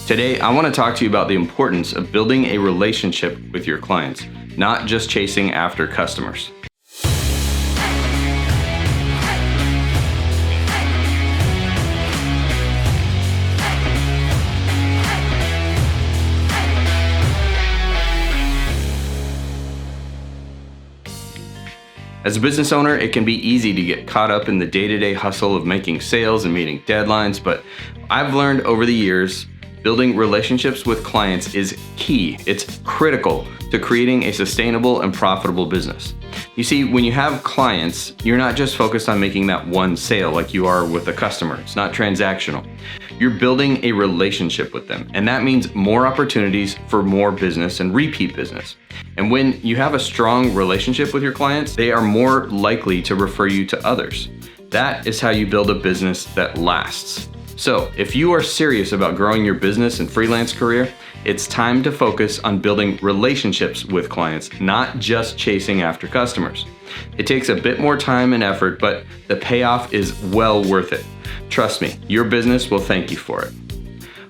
Today, I want to talk to you about the importance of building a relationship with your clients, not just chasing after customers. As a business owner, it can be easy to get caught up in the day-to-day hustle of making sales and meeting deadlines, but I've learned over the years, building relationships with clients is key. It's critical to creating a sustainable and profitable business. You see, when you have clients, you're not just focused on making that one sale like you are with a customer. It's not transactional. You're building a relationship with them, and that means more opportunities for more business and repeat business. And when you have a strong relationship with your clients, they are more likely to refer you to others. That is how you build a business that lasts. So, if you are serious about growing your business and freelance career, it's time to focus on building relationships with clients, not just chasing after customers. It takes a bit more time and effort, but the payoff is well worth it. Trust me, your business will thank you for it.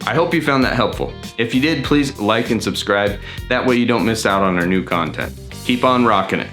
I hope you found that helpful. If you did, please like and subscribe. That way you don't miss out on our new content. Keep on rocking it.